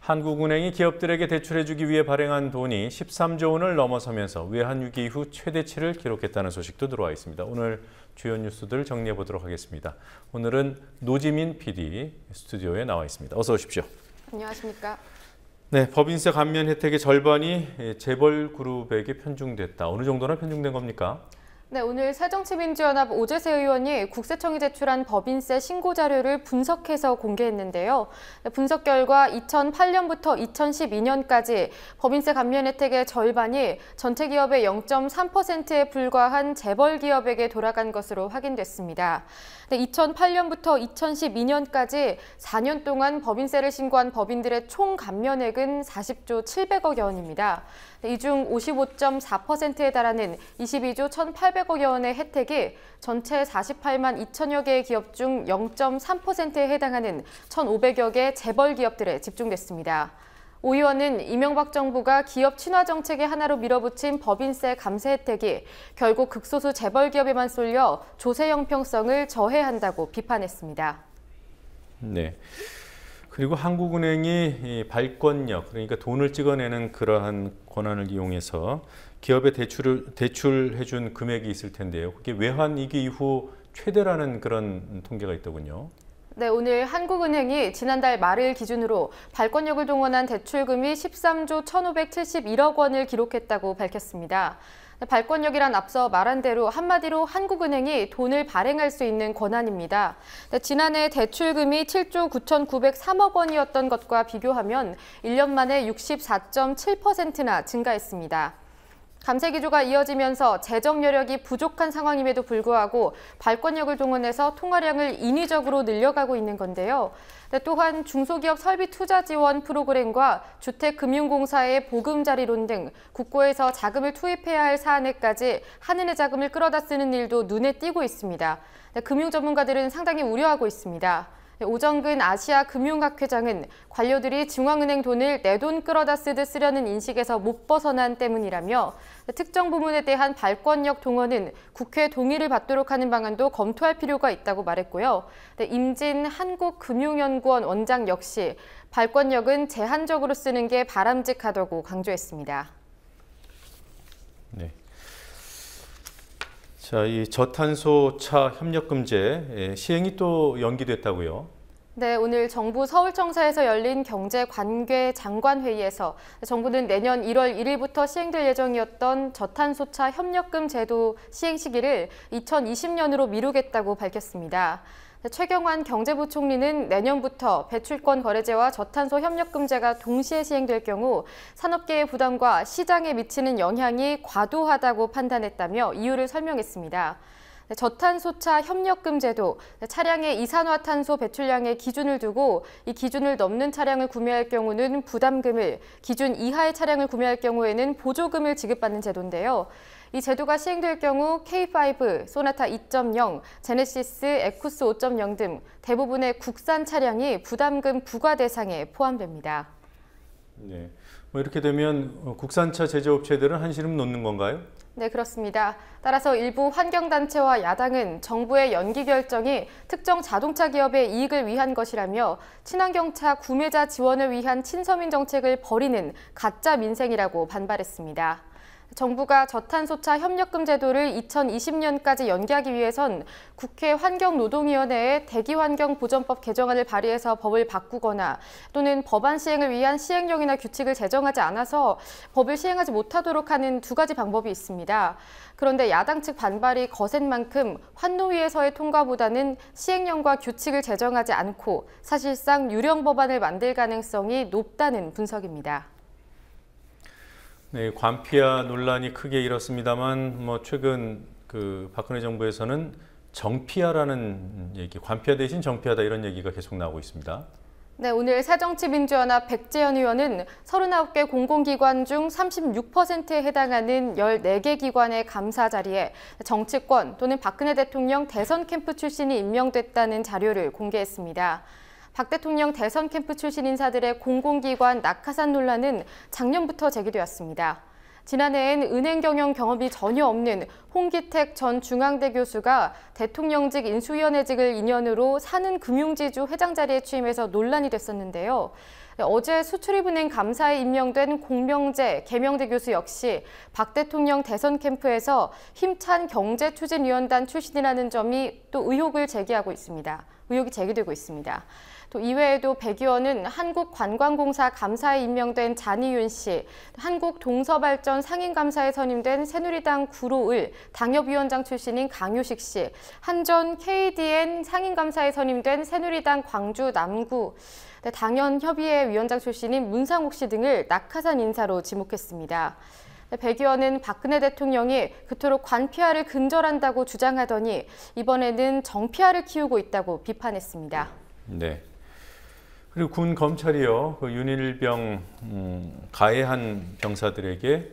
한국은행이 기업들에게 대출해주기 위해 발행한 돈이 13조 원을 넘어서면서 외환위기 이후 최대치를 기록했다는 소식도 들어와 있습니다. 오늘 주요 뉴스들 정리해 보도록 하겠습니다. 오늘은 노지민 PD 스튜디오에 나와 있습니다. 어서 오십시오. 안녕하십니까. 네, 법인세 감면 혜택의 절반이 재벌 그룹에게 편중됐다. 어느 정도나 편중된 겁니까? 네, 오늘 새정치민주연합 오재세 의원이 국세청이 제출한 법인세 신고 자료를 분석해서 공개했는데요. 분석 결과 2008년부터 2012년까지 법인세 감면 혜택의 절반이 전체 기업의 0.3%에 불과한 재벌 기업에게 돌아간 것으로 확인됐습니다. 2008년부터 2012년까지 4년 동안 법인세를 신고한 법인들의 총 감면액은 40조 700억여 원입니다. 이 중 55.4%에 달하는 22조 1,800억여 원의 혜택이 전체 48만 2천여 개의 기업 중 0.3%에 해당하는 1,500여 개 재벌 기업들에 집중됐습니다. 오 의원은 이명박 정부가 기업 친화 정책의 하나로 밀어붙인 법인세 감세 혜택이 결국 극소수 재벌 기업에만 쏠려 조세 형평성을 저해한다고 비판했습니다. 네. 그리고 한국은행이 발권력, 그러니까 돈을 찍어내는 그러한 권한을 이용해서 기업에 대출해준 금액이 있을 텐데요. 그게 외환위기 이후 최대라는 그런 통계가 있더군요. 네, 오늘 한국은행이 지난달 말을 기준으로 발권력을 동원한 대출금이 13조 1,571억 원을 기록했다고 밝혔습니다. 발권력이란 앞서 말한 대로 한마디로 한국은행이 돈을 발행할 수 있는 권한입니다. 지난해 대출금이 7조 9,903억 원이었던 것과 비교하면 1년 만에 64.7%나 증가했습니다. 감세 기조가 이어지면서 재정 여력이 부족한 상황임에도 불구하고 발권력을 동원해서 통화량을 인위적으로 늘려가고 있는 건데요. 또한 중소기업 설비 투자 지원 프로그램과 주택금융공사의 보금자리론 등 국고에서 자금을 투입해야 할 사안에까지 한은의 자금을 끌어다 쓰는 일도 눈에 띄고 있습니다. 금융 전문가들은 상당히 우려하고 있습니다. 오정근 아시아금융학 회장은 관료들이 중앙은행 돈을 내 돈 끌어다 쓰듯 쓰려는 인식에서 못 벗어난 때문이라며 특정 부문에 대한 발권력 동원은 국회 동의를 받도록 하는 방안도 검토할 필요가 있다고 말했고요. 임진 한국금융연구원 원장 역시 발권력은 제한적으로 쓰는 게 바람직하다고 강조했습니다. 네. 자, 이 저탄소 차 협력금제 시행이 또 연기됐다고요? 네, 오늘 정부 서울청사에서 열린 경제관계장관회의에서 정부는 내년 1월 1일부터 시행될 예정이었던 저탄소차 협력금 제도 시행 시기를 2020년으로 미루겠다고 밝혔습니다. 최경환 경제부총리는 내년부터 배출권 거래제와 저탄소 협력금제가 동시에 시행될 경우 산업계의 부담과 시장에 미치는 영향이 과도하다고 판단했다며 이유를 설명했습니다. 저탄소차 협력금 제도, 차량의 이산화탄소 배출량의 기준을 두고 이 기준을 넘는 차량을 구매할 경우는 부담금을, 기준 이하의 차량을 구매할 경우에는 보조금을 지급받는 제도인데요. 이 제도가 시행될 경우 K5, 소나타 2.0, 제네시스, 에쿠스 5.0 등 대부분의 국산 차량이 부담금 부과 대상에 포함됩니다. 네, 뭐 이렇게 되면 국산차 제조업체들은 한시름 놓는 건가요? 네, 그렇습니다. 따라서 일부 환경단체와 야당은 정부의 연기 결정이 특정 자동차 기업의 이익을 위한 것이라며 친환경차 구매자 지원을 위한 친서민 정책을 벌이는 가짜 민생이라고 반발했습니다. 정부가 저탄소차 협력금 제도를 2020년까지 연기하기 위해선 국회 환경노동위원회에 대기환경보전법 개정안을 발의해서 법을 바꾸거나 또는 법안 시행을 위한 시행령이나 규칙을 제정하지 않아서 법을 시행하지 못하도록 하는 두 가지 방법이 있습니다. 그런데 야당 측 반발이 거센 만큼 환노위에서의 통과보다는 시행령과 규칙을 제정하지 않고 사실상 유령 법안을 만들 가능성이 높다는 분석입니다. 네, 관피아 논란이 크게 일었습니다만 최근 박근혜 정부에서는 정피아라는 얘기, 관피아 대신 정피아다 이런 얘기가 계속 나오고 있습니다. 네, 오늘 새정치민주연합 백재현 의원은 39개 공공기관 중 36%에 해당하는 14개 기관의 감사 자리에 정치권 또는 박근혜 대통령 대선 캠프 출신이 임명됐다는 자료를 공개했습니다. 박 대통령 대선 캠프 출신 인사들의 공공기관 낙하산 논란은 작년부터 제기되었습니다. 지난해엔 은행 경영 경험이 전혀 없는 홍기택 전 중앙대 교수가 대통령직 인수위원회직을 인연으로 사는금융지주 회장 자리에 취임해서 논란이 됐었는데요. 어제 수출입은행 감사에 임명된 공명재 계명대 교수 역시 박 대통령 대선 캠프에서 힘찬 경제추진위원단 출신이라는 점이 또 의혹이 제기되고 있습니다. 또 이외에도 백 의원은 한국관광공사 감사에 임명된 잔희윤 씨, 한국동서발전 상임감사에 선임된 새누리당 구로을 당협위원장 출신인 강효식 씨, 한전 KDN 상임감사에 선임된 새누리당 광주 남구 당연협의회 위원장 출신인 문상욱 씨 등을 낙하산 인사로 지목했습니다. 백 의원은 박근혜 대통령이 그토록 관피아를 근절한다고 주장하더니 이번에는 정피아를 키우고 있다고 비판했습니다. 네. 그리고 군 검찰이요, 윤일병 가해한 병사들에게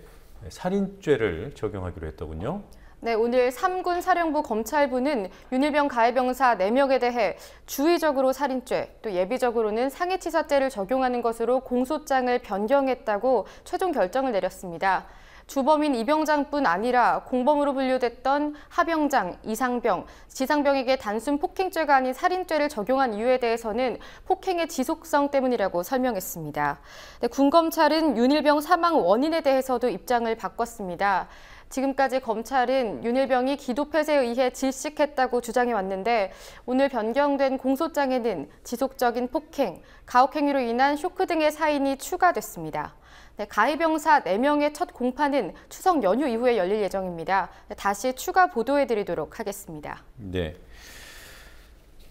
살인죄를 적용하기로 했더군요. 네, 오늘 3군 사령부 검찰부는 윤일병 가해 병사 4명에 대해 주의적으로 살인죄, 또 예비적으로는 상해치사죄를 적용하는 것으로 공소장을 변경했다고 최종 결정을 내렸습니다. 주범인 이병장뿐 아니라 공범으로 분류됐던 하병장, 이상병, 지상병에게 단순 폭행죄가 아닌 살인죄를 적용한 이유에 대해서는 폭행의 지속성 때문이라고 설명했습니다. 네, 군검찰은 윤일병 사망 원인에 대해서도 입장을 바꿨습니다. 지금까지 검찰은 윤일병이 기도폐쇄에 의해 질식했다고 주장해 왔는데 오늘 변경된 공소장에는 지속적인 폭행, 가혹행위로 인한 쇼크 등의 사인이 추가됐습니다. 네, 가해 병사 4명의 첫 공판은 추석 연휴 이후에 열릴 예정입니다. 다시 추가 보도해드리도록 하겠습니다. 네.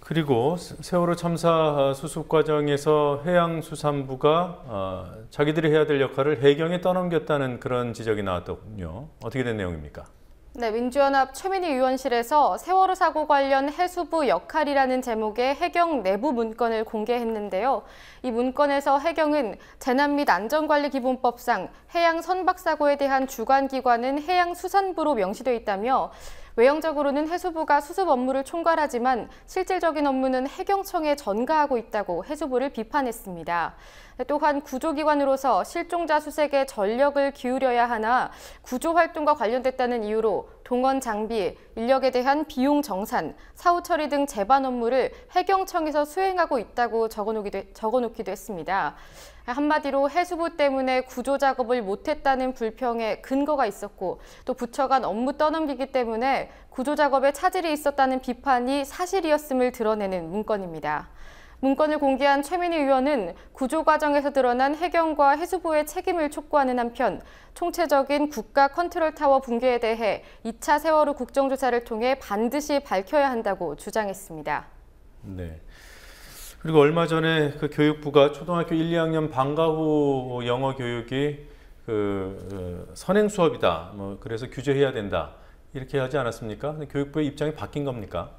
그리고 세월호 참사 수습 과정에서 해양수산부가 자기들이 해야 될 역할을 해경에 떠넘겼다는 그런 지적이 나왔더군요. 어떻게 된 내용입니까? 네, 민주연합 최민희 의원실에서 세월호 사고 관련 해수부 역할이라는 제목의 해경 내부 문건을 공개했는데요. 이 문건에서 해경은 재난 및 안전관리기본법상 해양 선박사고에 대한 주관기관은 해양수산부로 명시되어 있다며 외형적으로는 해수부가 수습 업무를 총괄하지만 실질적인 업무는 해경청에 전가하고 있다고 해수부를 비판했습니다. 또한 구조기관으로서 실종자 수색에 전력을 기울여야 하나 구조활동과 관련됐다는 이유로 동원 장비, 인력에 대한 비용 정산, 사후 처리 등 제반 업무를 해경청에서 수행하고 있다고 적어놓기도 했습니다. 한마디로 해수부 때문에 구조 작업을 못했다는 불평에 근거가 있었고 또 부처 간 업무 떠넘기기 때문에 구조 작업에 차질이 있었다는 비판이 사실이었음을 드러내는 문건입니다. 문건을 공개한 최민희 의원은 구조 과정에서 드러난 해경과 해수부의 책임을 촉구하는 한편 총체적인 국가 컨트롤타워 붕괴에 대해 2차 세월호 국정조사를 통해 반드시 밝혀야 한다고 주장했습니다. 네. 그리고 얼마 전에 교육부가 초등학교 1, 2학년 방과 후 영어 교육이 선행 수업이다. 그래서 규제해야 된다. 이렇게 하지 않았습니까? 교육부의 입장이 바뀐 겁니까?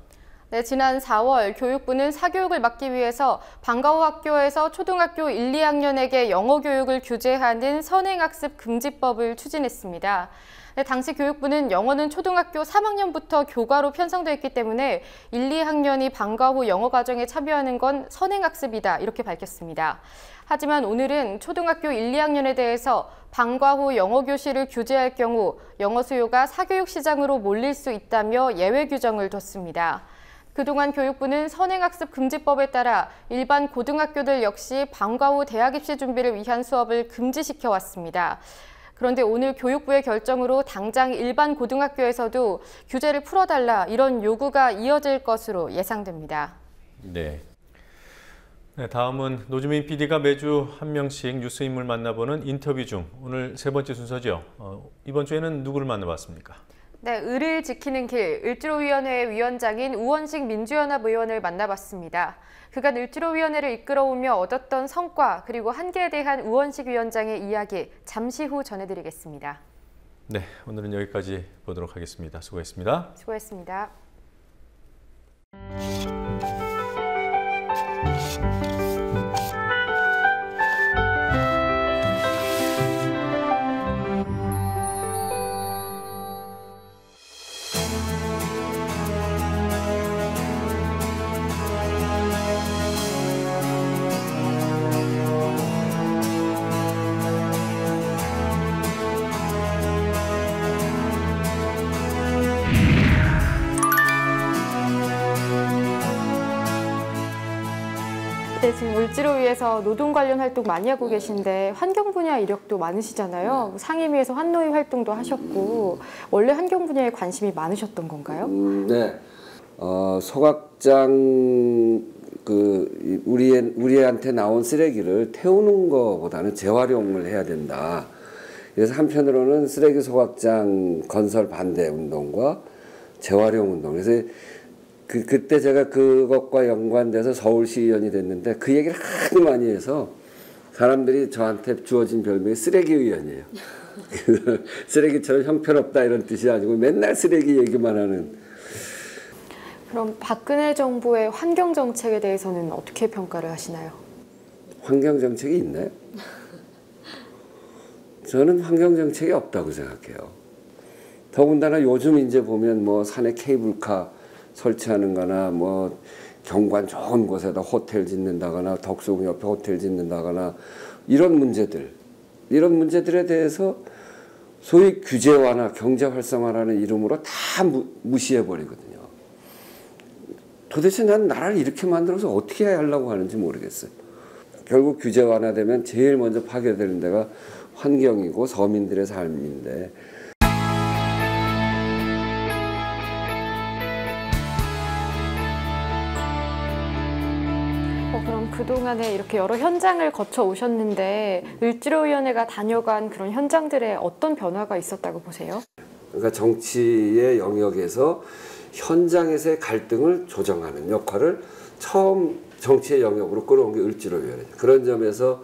네, 지난 4월 교육부는 사교육을 막기 위해서 방과후 학교에서 초등학교 1, 2학년에게 영어 교육을 규제하는 선행학습 금지법을 추진했습니다. 네, 당시 교육부는 영어는 초등학교 3학년부터 교과로 편성되어 있기 때문에 1, 2학년이 방과 후 영어 과정에 참여하는 건 선행학습이다 이렇게 밝혔습니다. 하지만 오늘은 초등학교 1, 2학년에 대해서 방과 후 영어 교실을 규제할 경우 영어 수요가 사교육 시장으로 몰릴 수 있다며 예외 규정을 뒀습니다. 그동안 교육부는 선행학습 금지법에 따라 일반 고등학교들 역시 방과 후 대학 입시 준비를 위한 수업을 금지시켜 왔습니다. 그런데 오늘 교육부의 결정으로 당장 일반 고등학교에서도 규제를 풀어달라 이런 요구가 이어질 것으로 예상됩니다. 네. 네, 다음은 노주민 PD가 매주 한 명씩 뉴스 인물 만나보는 인터뷰 중 오늘 세 번째 순서죠. 이번 주에는 누구를 만나봤습니까? 네, 을을 지키는 길, 을지로위원회 위원장인 우원식 민주연합 의원을 만나봤습니다. 그간 을지로위원회를 이끌어오며 얻었던 성과 그리고 한계에 대한 우원식 위원장의 이야기 잠시 후 전해드리겠습니다. 네, 오늘은 여기까지 보도록 하겠습니다. 수고했습니다. 수고했습니다. 네, 지금 을지로위에서 노동 관련 활동 많이 하고 계신데 환경 분야 이력도 많으시잖아요. 상임위에서 환노위 활동도 하셨고 원래 환경 분야에 관심이 많으셨던 건가요? 네, 소각장 우리한테 나온 쓰레기를 태우는 것보다는 재활용을 해야 된다. 그래서 한편으로는 쓰레기 소각장 건설 반대 운동과 재활용 운동. 그래서 그때 제가 그것과 연관돼서 서울시의원이 됐는데 그 얘기를 하도 많이 해서 사람들이 저한테 주어진 별명이 쓰레기 의원이에요. 쓰레기처럼 형편없다 이런 뜻이 아니고 맨날 쓰레기 얘기만 하는. 그럼 박근혜 정부의 환경 정책에 대해서는 어떻게 평가를 하시나요? 환경 정책이 있나요? 저는 환경 정책이 없다고 생각해요. 더군다나 요즘 이제 보면 뭐 산에 케이블카 설치하는 거나 뭐 경관 좋은 곳에다 호텔 짓는다거나 덕수궁 옆에 호텔 짓는다거나 이런 문제들에 대해서 소위 규제 완화, 경제 활성화라는 이름으로 다 무시해 버리거든요. 도대체 난 나라를 이렇게 만들어서 어떻게 하려고 하는지 모르겠어요. 결국 규제 완화되면 제일 먼저 파괴되는 데가 환경이고 서민들의 삶인데 그럼 그동안에 이렇게 여러 현장을 거쳐 오셨는데 을지로위원회가 다녀간 그런 현장들에 어떤 변화가 있었다고 보세요? 그러니까 정치의 영역에서 현장에서의 갈등을 조정하는 역할을 처음 정치의 영역으로 끌어온 게 을지로위원회죠. 그런 점에서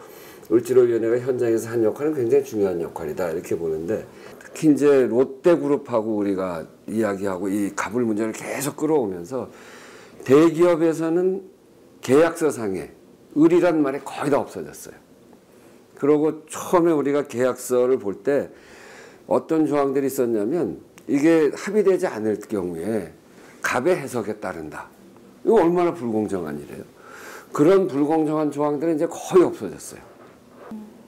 을지로위원회가 현장에서 한 역할은 굉장히 중요한 역할이다 이렇게 보는데 특히 이제 롯데그룹하고 우리가 이야기하고 이 가불 문제를 계속 끌어오면서 대기업에서는 계약서상에 을이란 말이 거의 다 없어졌어요. 그리고 처음에 우리가 계약서를 볼 때 어떤 조항들이 있었냐면 이게 합의되지 않을 경우에 갑의 해석에 따른다. 이거 얼마나 불공정한 일이에요. 그런 불공정한 조항들은 이제 거의 없어졌어요.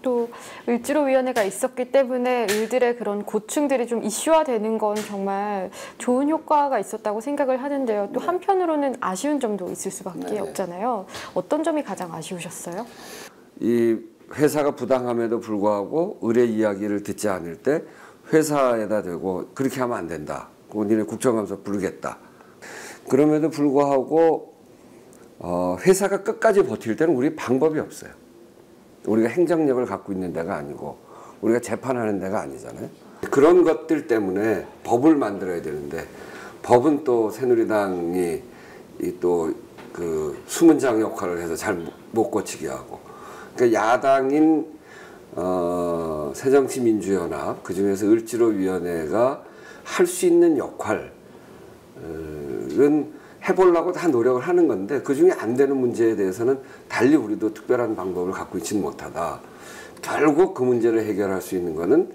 또 을지로위원회가 있었기 때문에 을들의 그런 고충들이 좀 이슈화되는 건 정말 좋은 효과가 있었다고 생각을 하는데요. 또 한편으로는 아쉬운 점도 있을 수밖에 없잖아요. 어떤 점이 가장 아쉬우셨어요? 이 회사가 부당함에도 불구하고 을의 이야기를 듣지 않을 때 회사에다 대고 그렇게 하면 안 된다. 니네 국정감사 부르겠다. 그럼에도 불구하고 회사가 끝까지 버틸 때는 우리 방법이 없어요. 우리가 행정력을 갖고 있는 데가 아니고 우리가 재판하는 데가 아니잖아요. 그런 것들 때문에 법을 만들어야 되는데 법은 또 새누리당이 또 그 수문장 역할을 해서 잘 못 고치게 하고 그러니까 야당인 새정치민주연합 그중에서 을지로위원회가 할 수 있는 역할은 해보려고 다 노력을 하는 건데 그중에 안 되는 문제에 대해서는 달리 우리도 특별한 방법을 갖고 있지는 못하다. 결국 그 문제를 해결할 수 있는 거는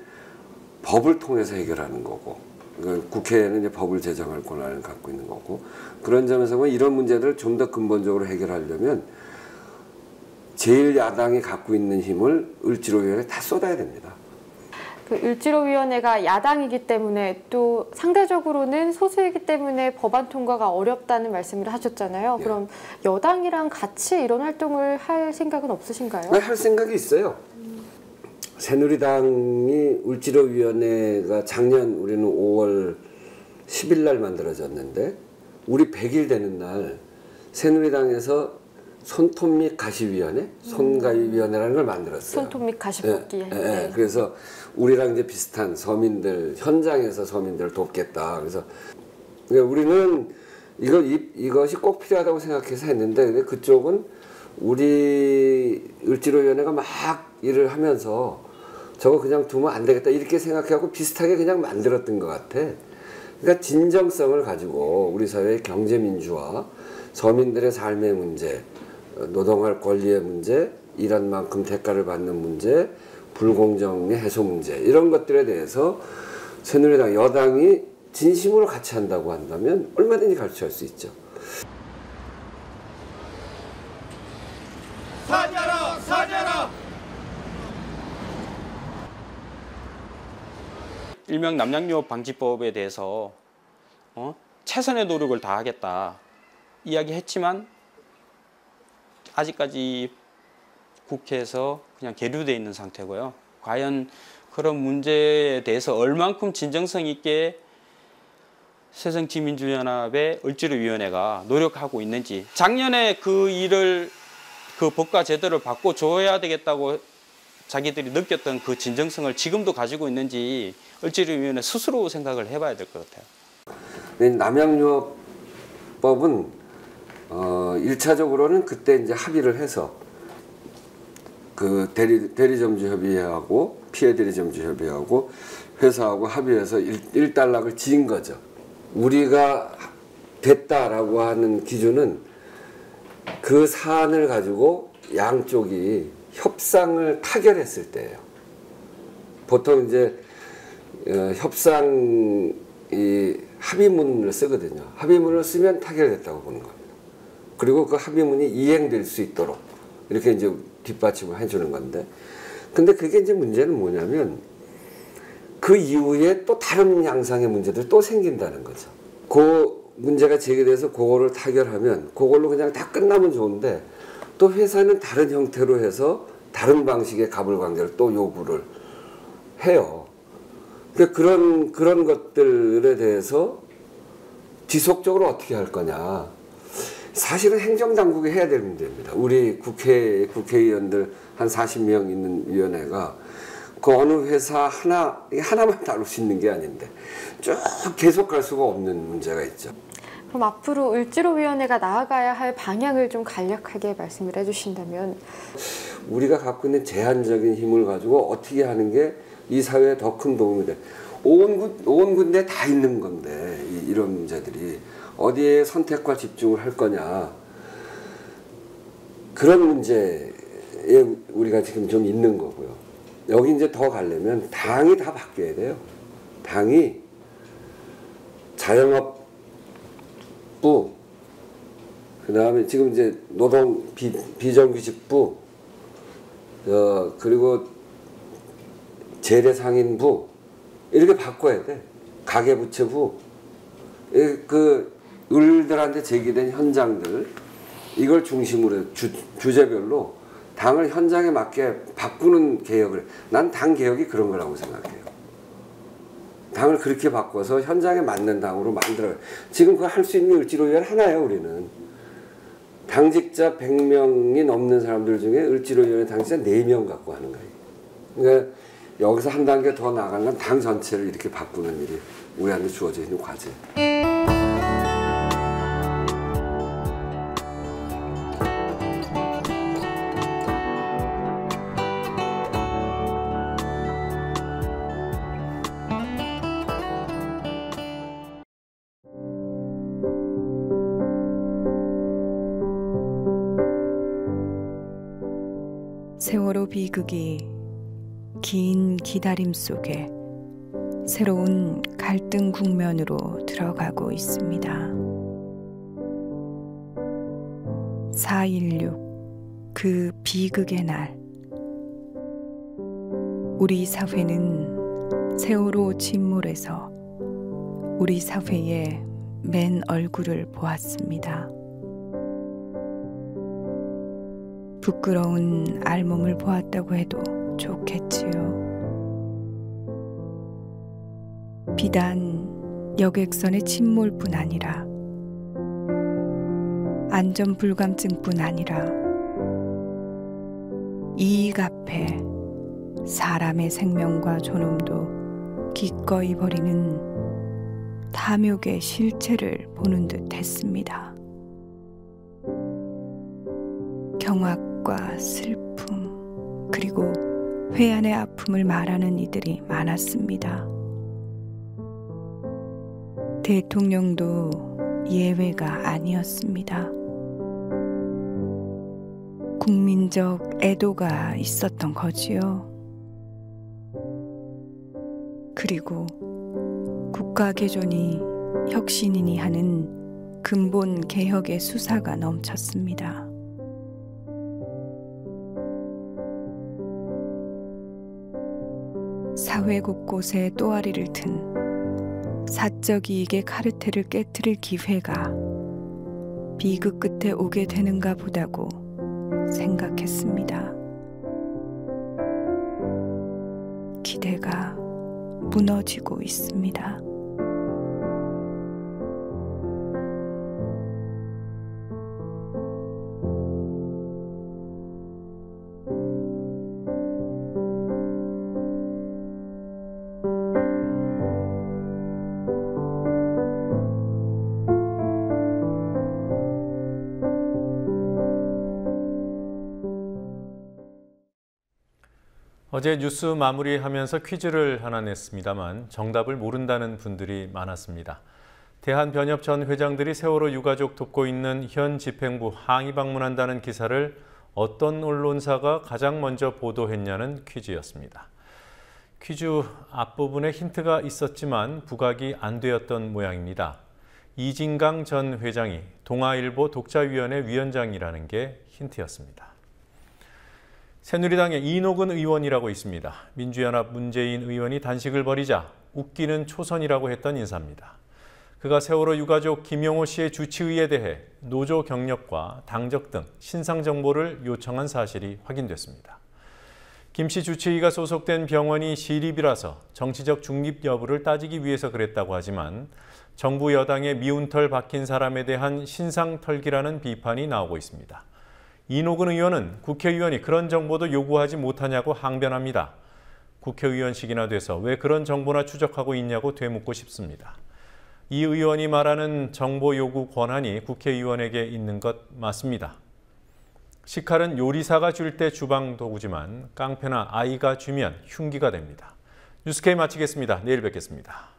법을 통해서 해결하는 거고 국회에는 이제 법을 제정할 권한을 갖고 있는 거고 그런 점에서 보면 이런 문제들을 좀 더 근본적으로 해결하려면 제1야당이 갖고 있는 힘을 을지로위원회에 다 쏟아야 됩니다. 그 을지로위원회가 야당이기 때문에 또 상대적으로는 소수이기 때문에 법안 통과가 어렵다는 말씀을 하셨잖아요. 예. 그럼 여당이랑 같이 이런 활동을 할 생각은 없으신가요? 네, 할 생각이 있어요. 새누리당이 을지로위원회가 작년 우리는 5월 10일 날 만들어졌는데 우리 100일 되는 날 새누리당에서 손톱 및 가시위원회, 손가위위원회라는 걸 만들었어요. 손톱 및 가시 뽑기. 네. 그래서 우리랑 이제 비슷한 서민들, 현장에서 서민들을 돕겠다. 그래서 우리는 이것이 꼭 필요하다고 생각해서 했는데 근데 그쪽은 우리 을지로위원회가 막 일을 하면서 저거 그냥 두면 안 되겠다 이렇게 생각하고 비슷하게 그냥 만들었던 것 같아. 그러니까 진정성을 가지고 우리 사회의 경제민주화, 서민들의 삶의 문제, 노동할 권리의 문제, 일한 만큼 대가를 받는 문제, 불공정의 해소 문제 이런 것들에 대해서 새누리당 여당이 진심으로 같이 한다고 한다면 얼마든지 갈취할 수 있죠. 사죄하라! 사죄하라! 일명 남양유업 방지법에 대해서 최선의 노력을 다하겠다 이야기했지만 아직까지 국회에서 그냥 계류되어 있는 상태고요. 과연 그런 문제에 대해서 얼만큼 진정성 있게 새정치민주연합의 을지로위원회가 노력하고 있는지 작년에 그 일을 그 법과 제도를 바꿔줘야 되겠다고 자기들이 느꼈던 그 진정성을 지금도 가지고 있는지 을지로위원회 스스로 생각을 해봐야 될 것 같아요. 남양유업법은 1차적으로는 그때 이제 합의를 해서 그 대리점주협의회하고 피해 대리점주협의회하고 회사하고 합의해서 일단락을 지은 거죠. 우리가 됐다라고 하는 기준은 그 사안을 가지고 양쪽이 협상을 타결했을 때예요. 보통 이제 협상 합의문을 쓰거든요. 합의문을 쓰면 타결됐다고 보는 겁니다. 그리고 그 합의문이 이행될 수 있도록 이렇게 이제 뒷받침을 해주는 건데, 근데 그게 이제 문제는 뭐냐면 그 이후에 또 다른 양상의 문제들이 또 생긴다는 거죠. 그 문제가 제기돼서 그거를 타결하면 그걸로 그냥 다 끝나면 좋은데 또 회사는 다른 형태로 해서 다른 방식의 가불관계를 또 요구를 해요. 그러니까 그런 것들에 대해서 지속적으로 어떻게 할 거냐. 사실은 행정당국이 해야 될 문제입니다. 우리 국회의원들 한 40명 있는 위원회가 그 어느 회사 하나만 다룰 수 있는 게 아닌데 쭉 계속 갈 수가 없는 문제가 있죠. 그럼 앞으로 을지로위원회가 나아가야 할 방향을 좀 간략하게 말씀을 해주신다면? 우리가 갖고 있는 제한적인 힘을 가지고 어떻게 하는 게 이 사회에 더 큰 도움이 돼. 온 군데 다 있는 건데 이런 문제들이 어디에 선택과 집중을 할 거냐. 그런 문제에 우리가 지금 좀 있는 거고요. 여기 이제 더 가려면 당이 다 바뀌어야 돼요. 당이 자영업부, 그 다음에 지금 이제 노동 비정규직부, 그리고 재래상인부 이렇게 바꿔야 돼. 가계부채부, 그 을들한테 제기된 현장들 이걸 중심으로 주제별로 당을 현장에 맞게 바꾸는 개혁을, 난 당 개혁이 그런 거라고 생각해요. 당을 그렇게 바꿔서 현장에 맞는 당으로 만들어요. 지금 그거 할 수 있는 을지로위원회 하나예요. 우리는 당직자 100명이 넘는 사람들 중에 을지로위원회 당직자 4명 갖고 하는 거예요. 그러니까 여기서 한 단계 더 나가려면 당 전체를 이렇게 바꾸는 일이 우리한테 주어져 있는 과제. 세월호 비극이 긴 기다림 속에 새로운 갈등 국면으로 들어가고 있습니다. 4.16 그 비극의 날, 우리 사회는 세월호 침몰에서 우리 사회의 맨 얼굴을 보았습니다. 부끄러운 알몸을 보았다고 해도 좋겠지요. 비단 여객선의 침몰뿐 아니라 안전불감증뿐 아니라 이익 앞에 사람의 생명과 존엄도 기꺼이 버리는 탐욕의 실체를 보는 듯 했습니다. 경악과 슬픔, 그리고 회한의 아픔을 말하는 이들이 많았습니다. 대통령도 예외가 아니었습니다. 국민적 애도가 있었던 거지요. 그리고 국가개존이 혁신이니 하는 근본 개혁의 수사가 넘쳤습니다. 사회 곳곳에 또아리를 튼 사적 이익의 카르텔을 깨트릴 기회가 비극 끝에 오게 되는가 보다고 생각했습니다. 기대가 무너지고 있습니다. 어제 뉴스 마무리하면서 퀴즈를 하나 냈습니다만 정답을 모른다는 분들이 많았습니다. 대한변협 전 회장들이 세월호 유가족 돕고 있는 현 집행부 항의 방문한다는 기사를 어떤 언론사가 가장 먼저 보도했냐는 퀴즈였습니다. 퀴즈 앞부분에 힌트가 있었지만 부각이 안 되었던 모양입니다. 이진강 전 회장이 동아일보 독자위원회 위원장이라는 게 힌트였습니다. 새누리당의 이노근 의원이라고 있습니다. 민주연합 문재인 의원이 단식을 벌이자 웃기는 초선이라고 했던 인사입니다. 그가 세월호 유가족 김용호 씨의 주치의에 대해 노조 경력과 당적 등 신상 정보를 요청한 사실이 확인됐습니다. 김 씨 주치의가 소속된 병원이 시립이라서 정치적 중립 여부를 따지기 위해서 그랬다고 하지만 정부 여당의 미운 털 박힌 사람에 대한 신상 털기라는 비판이 나오고 있습니다. 이노근 의원은 국회의원이 그런 정보도 요구하지 못하냐고 항변합니다. 국회의원식이나 돼서 왜 그런 정보나 추적하고 있냐고 되묻고 싶습니다. 이 의원이 말하는 정보 요구 권한이 국회의원에게 있는 것 맞습니다. 식칼은 요리사가 줄 때 주방 도구지만 깡패나 아이가 주면 흉기가 됩니다. 뉴스K 마치겠습니다. 내일 뵙겠습니다.